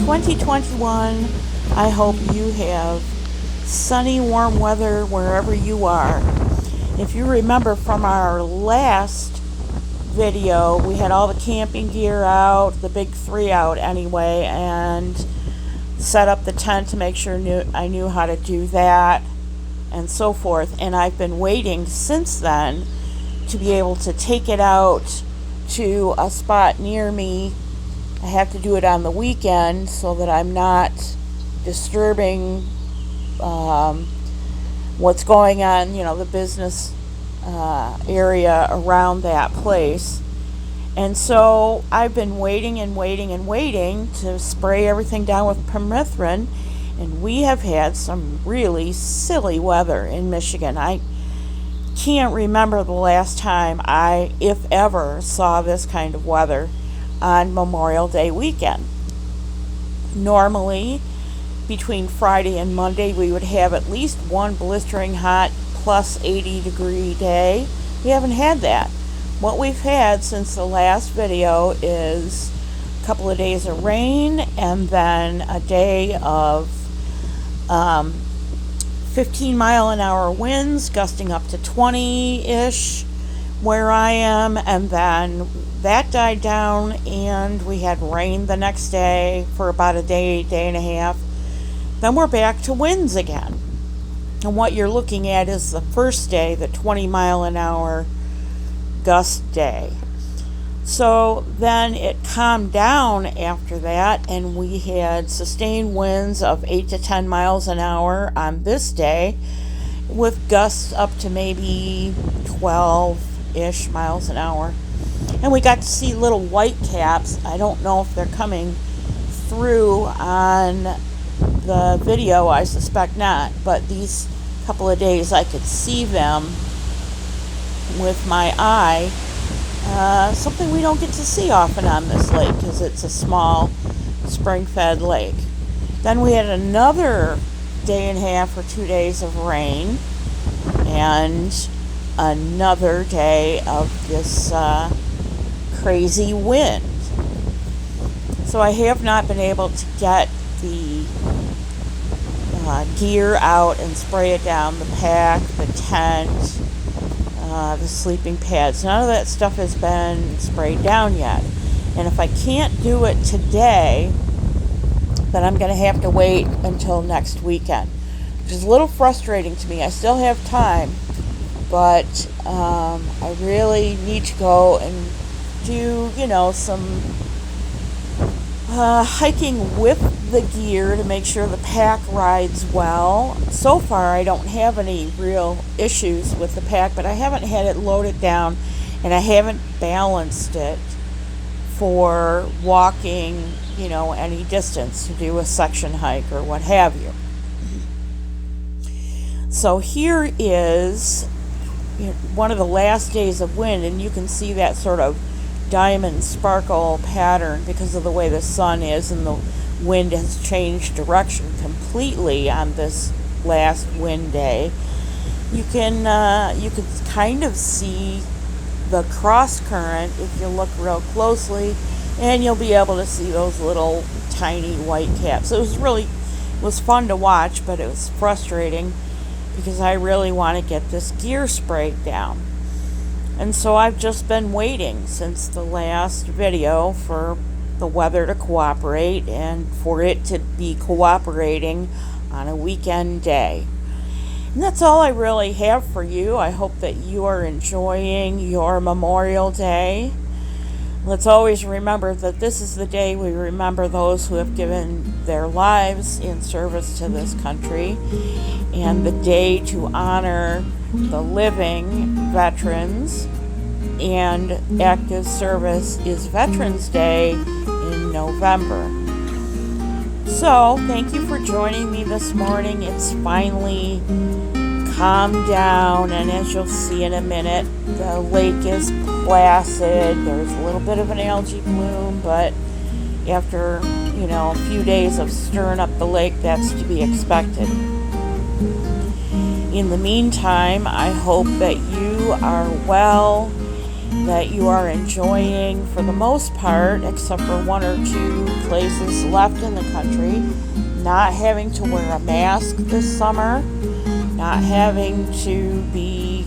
2021, I hope you have sunny, warm weather wherever you are. If you remember from our last video, we had all the camping gear out, the big 3 out anyway, and set up the tent to make sure I knew how to do that and so forth. And I've been waiting since then to be able to take it out to a spot near me. I have to do it on the weekend so that I'm not disturbing what's going on, the business area around that place. And so I've been waiting to spray everything down with permethrin, and we have had some really silly weather in Michigan. I can't remember the last time I, if ever, saw this kind of weather on Memorial Day weekend. Normally, between Friday and Monday, we would have at least one blistering hot plus 80 degree day. We haven't had that. What we've had since the last video is a couple of days of rain and then a day of 15-mile-an-hour winds gusting up to 20-ish where I am, and then that died down and we had rain the next day for about a day and a half. Then we're back to winds again. And what you're looking at is the first day, the 20-mile-an-hour gust day. So then it calmed down after that, and we had sustained winds of 8 to 10 miles an hour on this day, with gusts up to maybe 12-ish miles an hour. And we got to see little white caps. I don't know if they're coming through on the video, I suspect not, but these couple of days I could see them with my eye. Something we don't get to see often on this lake because it's a small spring-fed lake. Then we had another day and a half or 2 days of rain and another day of this crazy wind. So I have not been able to get the gear out and spray it down, the pack, the tent, the sleeping pads. None of that stuff has been sprayed down yet. And if I can't do it today, then I'm going to have to wait until next weekend, which is a little frustrating to me. I still have time, but I really need to go and do, some hiking with the gear to make sure the pack rides well. So far, I don't have any real issues with the pack, but I haven't had it loaded down, and I haven't balanced it for walking, any distance to do a section hike or what have you. So here is one of the last days of wind, and you can see that sort of diamond sparkle pattern because of the way the sun is, and the wind has changed direction completely on this last wind day. You can kind of see the cross current if you look real closely, and you'll be able to see those little tiny white caps. It was fun to watch, but it was frustrating because I really want to get this gear sprayed down. And so I've just been waiting since the last video for the weather to cooperate and for it to be cooperating on a weekend day. And that's all I really have for you. I hope that you are enjoying your Memorial Day. Let's always remember that this is the day we remember those who have given their lives in service to this country, and the day to honor the living veterans and active service is Veterans Day in November. So, thank you for joining me this morning. It's finally calmed down, and as you'll see in a minute, the lake is placid. There's a little bit of an algae bloom, but after, a few days of stirring up the lake, that's to be expected. In the meantime, I hope that you are well that you are enjoying for the most part, except for one or two places left in the country. Not having to wear a mask this summer, not having to be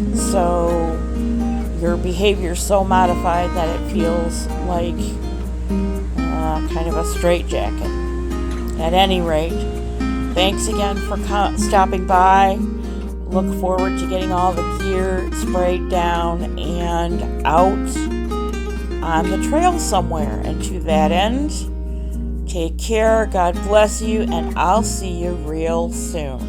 your behavior so modified that it feels like kind of a straitjacket. At any rate, thanks again for stopping by. Look forward to getting all the gear sprayed down and out on the trail somewhere. And to that end, take care, God bless you, and I'll see you real soon.